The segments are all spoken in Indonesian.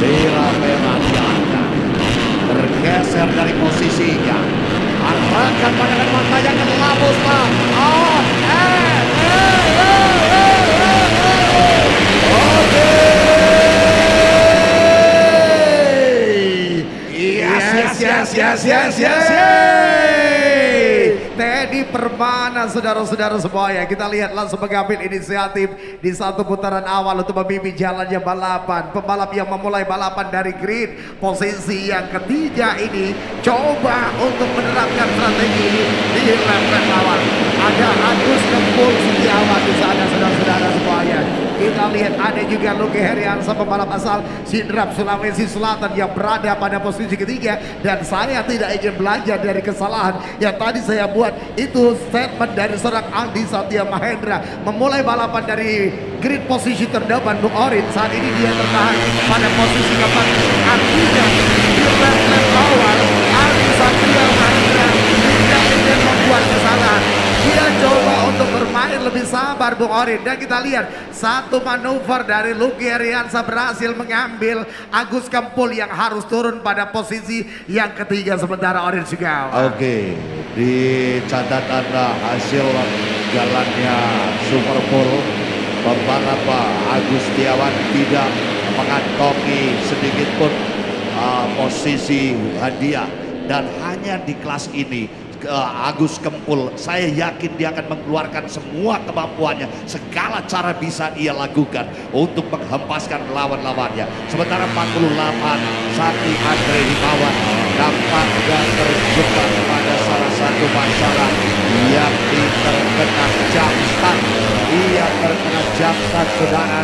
Bendera merah diangkat, bergeser dari posisinya. Arahkan pandangan matanya ke Labus Pak. Oke. Yes. Teddy Permana, saudara-saudara semuanya, kita lihat langsung mengambil inisiatif di satu putaran awal untuk memimpin jalannya balapan. Pembalap yang memulai balapan dari grid posisi yang ketiga ini coba untuk menerapkan strategi di lap awal. Ada Agus Kempul Setiawan di sana, saudara-saudara semuanya. Kita lihat ada juga Lucky Heriansa, pembalap asal Sidrap Sulawesi Selatan yang berada pada posisi ketiga. Dan saya tidak ingin belajar dari kesalahan yang tadi saya buat. Itu statement dari seorang Aldi Satya Mahendra memulai balapan dari grid posisi terdepan. Bung Orin saat ini dia tertahan pada posisi keempat. Artinya di lap awal Aldi Satya Mahendra tidak ingin membuat kesalahan. Dia coba untuk bermain lebih sabar, Bung Orin. Dan kita lihat satu manuver dari Lucky Heriansa berhasil mengambil Agus Kempul yang harus turun pada posisi yang ketiga sementara Orin juga. Oke, di catatan hasil jalannya Superpole, pembalap Agus Setiawan tidak mengantongi sedikit pun posisi hadiah. Dan hanya di kelas ini Agus Kempul, saya yakin dia akan mengeluarkan semua kemampuannya, segala cara bisa ia lakukan untuk menghempaskan lawan-lawannya. Sementara 48 Sakti Andre Himawan nampaknya terjebak pada salah satu masalah, yakni terkena jam start. Ia terkena jam start, saudara,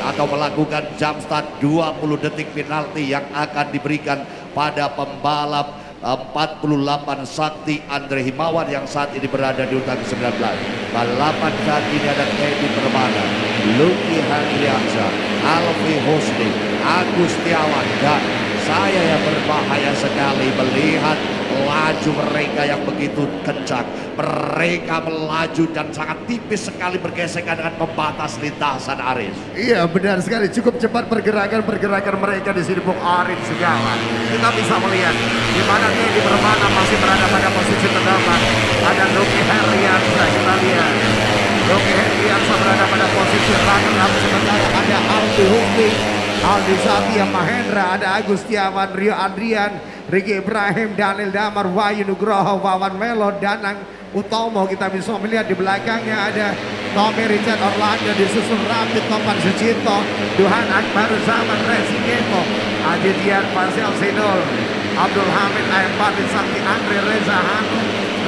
atau melakukan jam start 20 detik penalti yang akan diberikan pada pembalap 48 Sakti Andre Himawan yang saat ini berada di urutan ke-19. Balapan saat ini ada Teddy Permana, Lucky Heriansa, Alfi Husni, Agus Setiawan, dan saya yang berbahaya sekali melihat laju mereka yang begitu kencang. Mereka melaju dan sangat tipis sekali bergesekan dengan pembatas lintasan, Aris. Iya, benar sekali, cukup cepat pergerakan mereka di sini, Bung Aris segala. Kita bisa melihat di mana Teddy Permana masih berada pada posisi terdepan. Ada Lucky Heriansa, kita lihat Lucky Heriansa berada pada posisi runner-up, sementara ada Aldi Husni, Aldi Satya Mahendra, ada Agus Setiawan, Rio Andrian, Riki Ibrahim, Daniel Damar, Wahyu Nugroho, Wawan Melo, Danang Utomo. Kita bisa melihat di belakangnya ada Tommy Richard Orlando, disusul Rapid Topan Sucipto, Duhan Akbar Zaman Resigeto, Ajidian Pasel Sinul, Abdul Hamid Ayempati, Sakti Andre, Reza Hanu,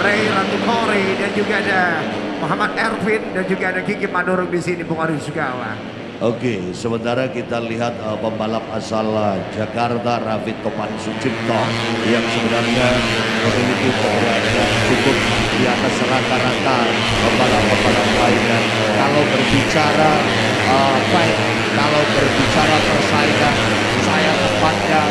Ray Ratu Kori, dan juga ada Muhammad Ervin, dan juga ada Kiki Mandurung di sini, Bung Arif Sugawa. Oke, sementara kita lihat pembalap asal Jakarta, Rafid Topan Sucipto, yang sebenarnya memiliki keberhasilan cukup di atas rata-rata pembalap-pembalap lainnya. Kalau berbicara fight, kalau berbicara persaingan, saya tepatnya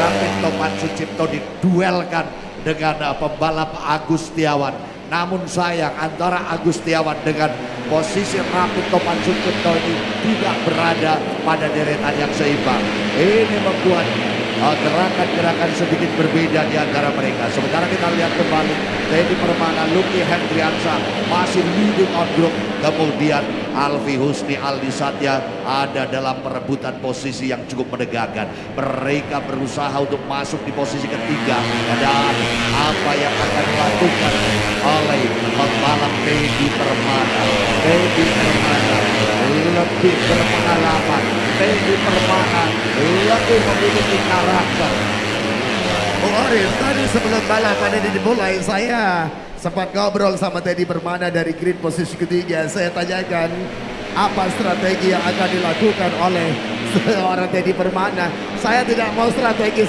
Rafid Topan Sucipto diduelkan dengan pembalap Agus Setiawan. Namun sayang, antara Agus Setiawan dengan posisi Rapid Topan Sucipto ini tidak berada pada deretan yang seimbang. Ini membuat gerakan-gerakan sedikit berbeda di antara mereka. Sementara kita lihat kembali Teddy Permana, Lucky Heriansa masih leading on group. Kemudian Alfi Husni, Aldi Satya ada dalam perebutan posisi yang cukup menegangkan. Mereka berusaha untuk masuk di posisi ketiga. Dan apa yang akan dilakukan oleh pembalap Teddy Permana? Teddy Permana lebih berpengalaman. Teddy Permana lebih memiliki karakter. Bung Orin, tadi sebelum balapan ini dimulai, saya sempat ngobrol sama Teddy Permana dari grid posisi ketiga. Saya tanyakan apa strategi yang akan dilakukan oleh seorang Teddy Permana. Saya tidak mau strategi,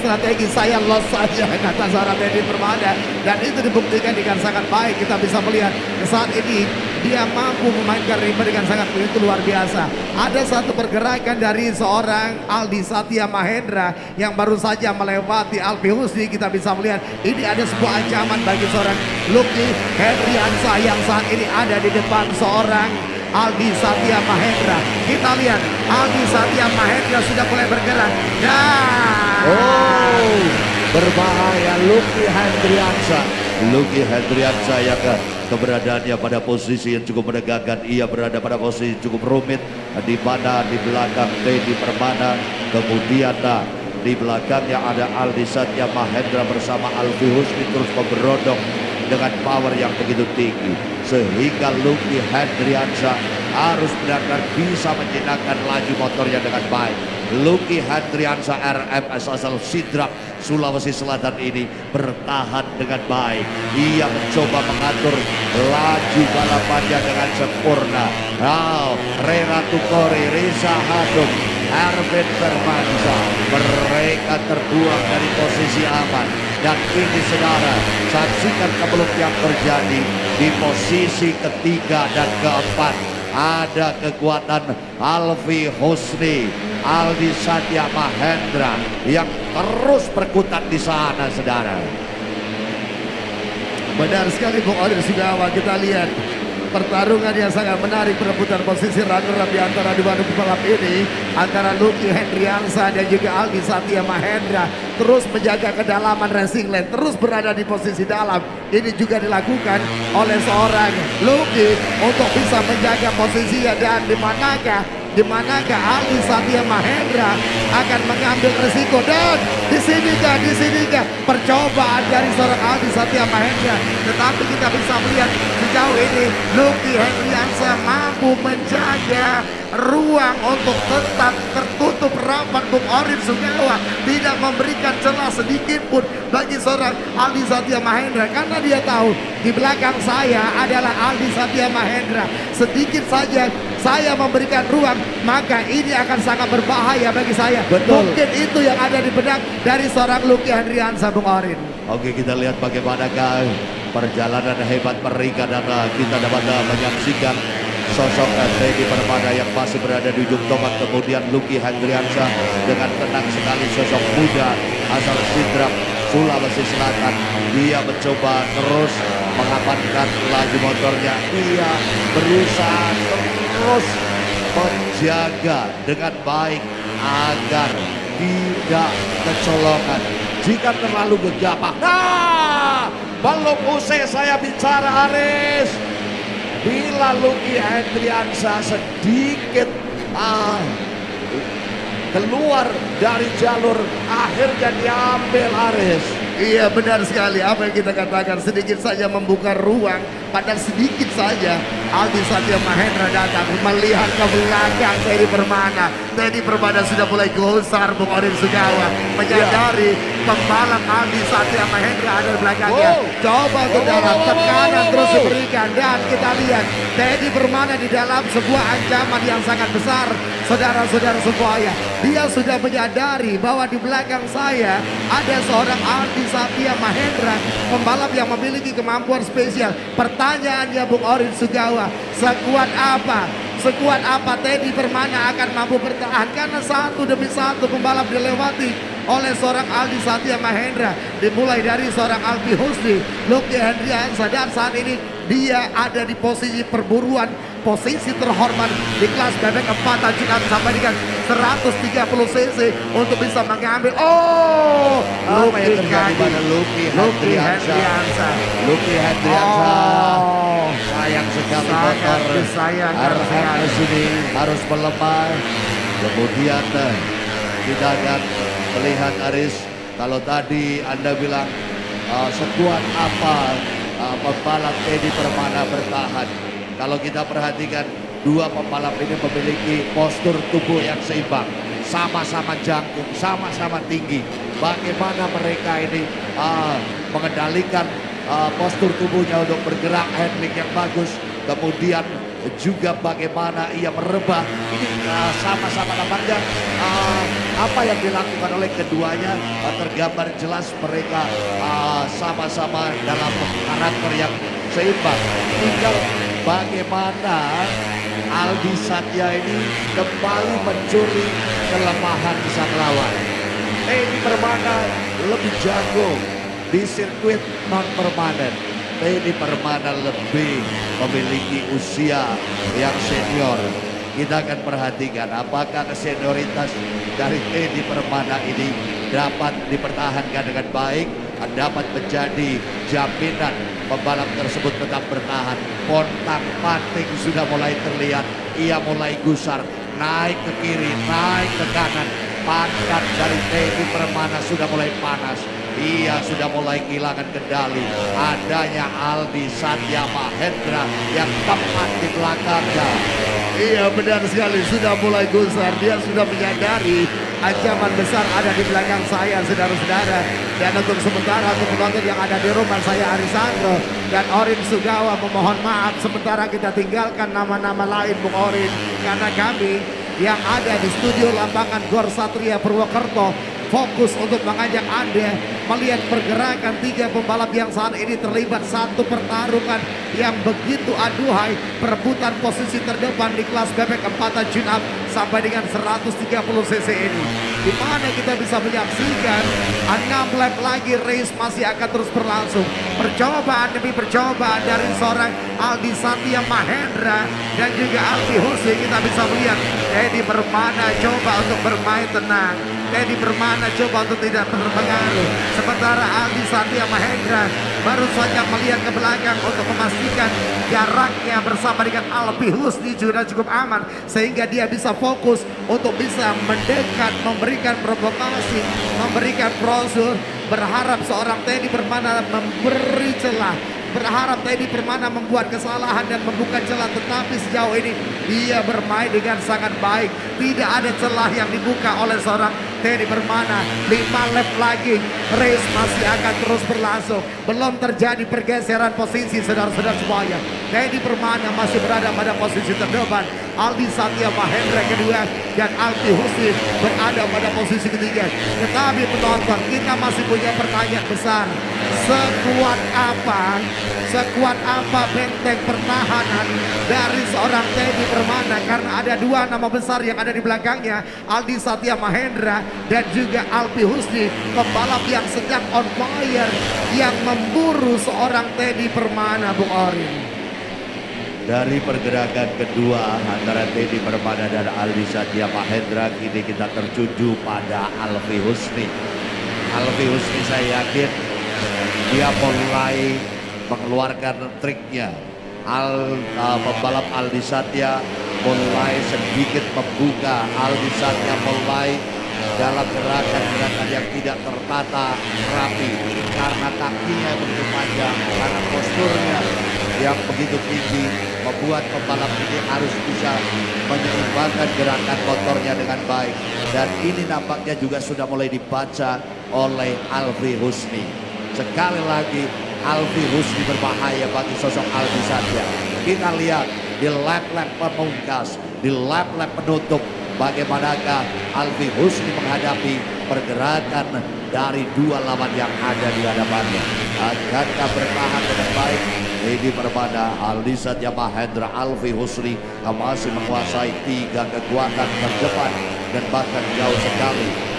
saya loss saja, kata seorang Teddy Permana. Dan itu dibuktikan dengan sangat baik. Kita bisa melihat saat ini dia mampu memainkan rimba dengan sangat begitu luar biasa. Ada satu pergerakan dari seorang Aldi Satya Mahendra yang baru saja melewati Alfi Husni. Kita bisa melihat ini ada sebuah ancaman bagi seorang Lucky Heriansa yang saat ini ada di depan seorang Aldi Satya Mahendra. Kita lihat Aldi Satya Mahendra sudah mulai bergerak. Dan Berbahaya Lucky Hendriansyah. Lucky Hendriansyah yang keberadaannya pada posisi yang cukup menegangkan. Ia berada pada posisi cukup rumit, di mana di belakang Teddy Permana. Kemudian di belakangnya ada Aldi Satya Mahendra bersama Alfi Husni terus memberondong dengan power yang begitu tinggi, sehingga Lucky Hendriansyah harus benar-benar bisa menjinakkan laju motornya dengan baik. Lucky Hendriansyah RMS asal Sidrap, Sulawesi Selatan ini bertahan dengan baik. Ia mencoba mengatur laju balapannya dengan sempurna. Rera Tukori, Reza Hadum, Erwin Firmansyah, mereka terbuang dari posisi aman. Dan ini saudara, saksikan kebelum yang terjadi di posisi ketiga dan keempat. Ada kekuatan Alfi Husni, Aldi Satya Mahendra yang terus berkutat di sana saudara. benar sekali Bung Odir Sugawa. Kita lihat pertarungan yang sangat menarik, perebutan posisi runner-up di antara dua pembalap ini, antara Lucky Hendriansyah dan juga Aldi Satya Mahendra, terus menjaga kedalaman racing lane, terus berada di posisi dalam. Ini juga dilakukan oleh seorang Lucky untuk bisa menjaga posisinya. Dan di manakah Aldi Satya Mahendra akan mengambil resiko. Dan di sinikah percobaan dari seorang Aldi Satya Mahendra. Tetapi kita bisa melihat sejauh ini Lucky Hendriansyah mampu menjaga ruang untuk tetap tertutup rapat. Bung Orin Sugawa tidak memberikan celah sedikit pun bagi seorang Aldi Satya Mahendra, karena dia tahu di belakang saya adalah Aldi Satya Mahendra. Sedikit saja saya memberikan ruang, maka ini akan sangat berbahaya bagi saya. Betul. Mungkin itu yang ada di benak dari seorang Lucky Hendriansyah, Bung Orin. Oke, kita lihat bagaimanakah perjalanan hebat mereka, dan kita dapat menyaksikan sosok Teddy Permana yang masih berada di ujung tombak. Kemudian Lucky Hendriansyah dengan tenang sekali, sosok muda asal Sidrap, Sulawesi Selatan. Dia mencoba terus mengamankan laju motornya. Ia berusaha terus menjaga dengan baik agar tidak kecolongan. Jika terlalu gegabah, belum usai saya bicara Aris. Bila Lucky Hendriansyah sedikit keluar dari jalur, akhirnya diambil Aris. Iya, benar sekali apa yang kita katakan, sedikit saja membuka ruang. Padahal sedikit saja Aldi Satya Mahendra datang melihat ke belakang Teddy Permana. Teddy Permana sudah mulai gosar, Bung Orin Sugawa, menyadari pembalap Aldi Satya Mahendra ada di belakangnya. Coba ke dalam, tekanan terus diberikan, dan kita lihat Teddy Permana di dalam sebuah ancaman yang sangat besar. Saudara-saudara semuanya, dia sudah menyadari bahwa di belakang saya ada seorang Aldi Satya Mahendra, pembalap yang memiliki kemampuan spesial. Pertanyaannya Bung Orin Sugawa, sekuat apa Teddy Permana akan mampu bertahan, karena satu demi satu pembalap dilewati oleh seorang Aldi Satya Mahendra, dimulai dari seorang Alfi Husni, Lucky Hendriansyah, dan saat ini dia ada di posisi perburuan, posisi terhormat di kelas bebek 4 tajukan sampai dengan 130 cc untuk bisa mengambil. Apa yang terjadi pada Lucky Hendriansyah? Lucky Hendriansyah, sayang sekali motor RMS ini harus melemah. Kemudian kita akan melihat Aris, kalau tadi Anda bilang sekuat apa pembalap Teddy Permana bertahan. Kalau kita perhatikan, dua pembalap ini memiliki postur tubuh yang seimbang, sama-sama jangkung, sama-sama tinggi. Bagaimana mereka ini mengendalikan postur tubuhnya untuk bergerak, handling yang bagus, kemudian juga bagaimana ia merebah. Ini sama-sama nampaknya apa yang dilakukan oleh keduanya tergambar jelas. Mereka sama-sama dalam karakter yang seimbang. Tinggal bagaimana Aldi Satya ini kembali mencuri kelemahan sang lawan. Teddy Permana lebih jago di sirkuit non permanen. Teddy Permana lebih memiliki usia yang senior. Kita akan perhatikan apakah senioritas dari Teddy Permana ini dapat dipertahankan dengan baik, dapat menjadi jaminan pembalap tersebut tetap bertahan. Pontang-panting sudah mulai terlihat, ia mulai gusar, naik ke kiri, naik ke kanan. Pangkat dari Teddy Permana sudah mulai panas. Ia sudah mulai kehilangan kendali. Adanya Aldi Satya Mahendra yang tepat di belakangnya. Iya benar sekali, sudah mulai gusar. Dia sudah menyadari ancaman besar ada di belakang saya, saudara-saudara. Dan untuk sementara untuk penonton yang ada di rumah, saya Arisandro dan Orin Sugawa memohon maaf sementara kita tinggalkan nama-nama lain Bung Orin, karena kami yang ada di studio lapangan Gor Satria Purwokerto fokus untuk mengajak Anda melihat pergerakan tiga pembalap yang saat ini terlibat satu pertarungan yang begitu aduhai, perebutan posisi terdepan di kelas bebek empatan tune up sampai dengan 130 cc ini, di mana kita bisa menyaksikan 6 lap lagi race masih akan terus berlangsung. Percobaan demi percobaan dari seorang Aldi Satya Mahendra dan juga Alfi Husni. Kita bisa melihat Teddy Permana coba untuk bermain tenang, Teddy Permana coba untuk tidak terpengaruh, sementara Aldi Satya Mahendra baru saja melihat ke belakang untuk memastikan jaraknya bersama dengan Alfi Husni juga cukup aman, sehingga dia bisa fokus untuk bisa mendekat, memberikan provokasi, memberikan brosur, berharap seorang Teddy Permana memberi celah, berharap Teddy Permana membuat kesalahan dan membuka celah, tetapi sejauh ini dia bermain dengan sangat baik. Tidak ada celah yang dibuka oleh seorang Teddy Permana. 5 lap lagi, race masih akan terus berlangsung. Belum terjadi pergeseran posisi, saudara-saudara semuanya. Teddy Permana masih berada pada posisi terdepan, Aldi Satya Mahendra kedua, dan Alfi Husni berada pada posisi ketiga. Tetapi penonton, kita masih punya pertanyaan besar. Sekuat apa benteng pertahanan dari seorang Teddy Permana, karena ada dua nama besar yang ada di belakangnya, Aldi Satya Mahendra dan juga Alfi Husni, pembalap yang sedang on fire yang memburu seorang Teddy Permana, Bung Orin. Dari pergerakan kedua antara Teddy Permana dan Aldi Satya Mahendra, kini kita tertuju pada Alfi Husni. Alfi Husni saya yakin dia mulai mengeluarkan triknya. Pembalap Aldi Satya mulai sedikit membuka. Aldi Satya mulai dalam gerakan-gerakan yang tidak tertata rapi, karena kakinya begitu panjang, karena posturnya yang begitu tinggi, membuat pembalap ini harus bisa menyeimbangkan gerakan motornya dengan baik. Dan ini nampaknya juga sudah mulai dibaca oleh Alfi Husni. Sekali lagi Alfi Husni berbahaya bagi sosok Aldi Satya. Kita lihat di lap-lap pemungkas, di lap-lap penutup, bagaimanakah Alfi Husni menghadapi pergerakan dari dua lawan yang ada di hadapannya. Akankah bertahan dengan baik Teddy Permana, Aldi Satya Mahendra, Alfi Husni masih menguasai tiga kekuatan terdepan dan bahkan jauh sekali.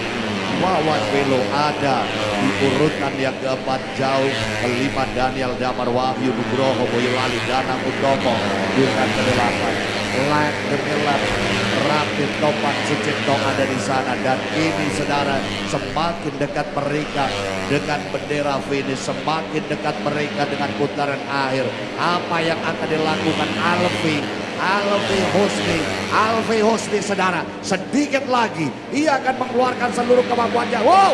Wawan Belo ada di urutan yang keempat, jauh kelima Daniel Damar, Wahyu Nugroho, Boyolali, Danang Utomo dengan kedelapan. Lap demi lap, Rapid Topan Sucipto ada di sana, dan ini saudara semakin dekat mereka dengan bendera finish, semakin dekat mereka dengan putaran akhir. Apa yang akan dilakukan Alfi Husni saudara, sedikit lagi ia akan mengeluarkan seluruh kemampuannya. Wow,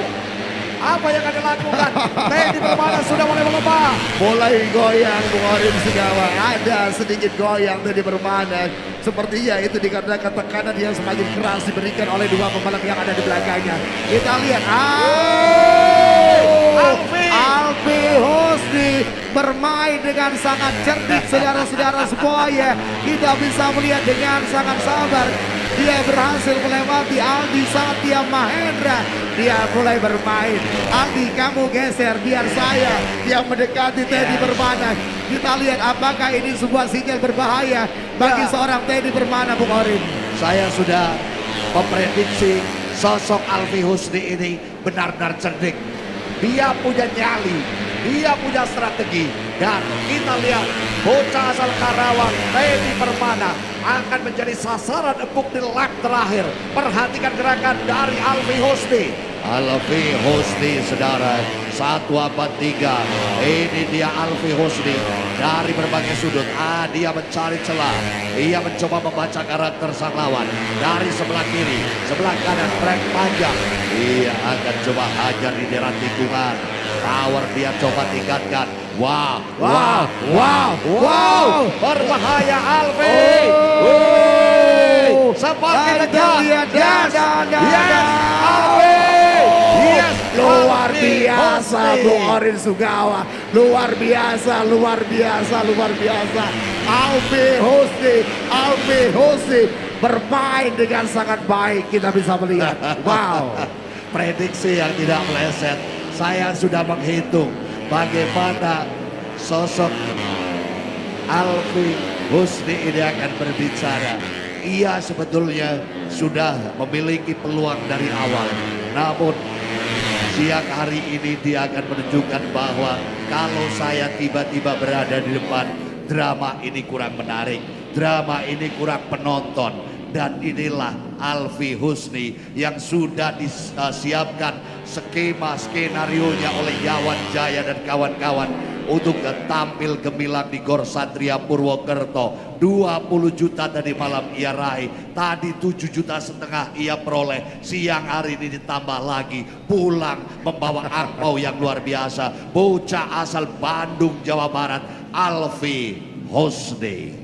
apa yang akan dilakukan? Teddy Permana sudah mulai mengembang, Mulai goyang Bung Orin Sugawa, ada sedikit goyang Teddy Permana. Sepertinya itu dikarenakan tekanan yang semakin keras diberikan oleh dua pembalap yang ada di belakangnya. Kita lihat, Alfi Husni bermain dengan sangat cerdik, saudara-saudara semuanya. Kita bisa melihat dengan sangat sabar. Dia berhasil melewati Aldi Satya Mahendra. Dia mulai bermain. Aldi, kamu geser biar saya yang mendekati Teddy Permana. Kita lihat apakah ini sebuah sinyal berbahaya bagi seorang Teddy Permana, Bung Orin. Saya sudah memprediksi sosok Alfi Husni ini benar-benar cerdik. Dia punya nyali, dia punya strategi. Dan kita lihat bocah asal Karawang, Teddy Permana akan menjadi sasaran empuk di lap terakhir. Perhatikan gerakan dari Alfi Husni. Alfi Husni saudara, 143. Ini dia Alfi Husni dari berbagai sudut. Dia mencari celah. Ia mencoba membaca karakter sang lawan. Dari sebelah kiri, sebelah kanan, track panjang. Ia akan coba hajar di daerah tikungan. Power dia coba tingkatkan. Wow, wow, wow, wow. Berbahaya Alfi. Seperti tegas. Yes, Alfi. Yes, Luar biasa Bung Orin Sugawa. Luar biasa, luar biasa, luar biasa. Alfi Husni bermain dengan sangat baik, kita bisa melihat. Wow. Prediksi yang tidak meleset. Saya sudah menghitung bagaimana sosok Alfi Husni ini akan berbicara. Ia sebetulnya sudah memiliki peluang dari awal. Namun siang hari ini dia akan menunjukkan bahwa kalau saya tiba-tiba berada di depan, drama ini kurang menarik, drama ini kurang penonton. Dan inilah Alfi Husni yang sudah disiapkan skema skenarionya oleh Yawan Jaya dan kawan-kawan untuk tampil gemilang di Gor Satria Purwokerto. 20 juta tadi malam ia raih, tadi 7,5 juta ia peroleh. Siang hari ini ditambah lagi, pulang membawa angpau yang luar biasa. Bocah asal Bandung, Jawa Barat, Alfi Husni.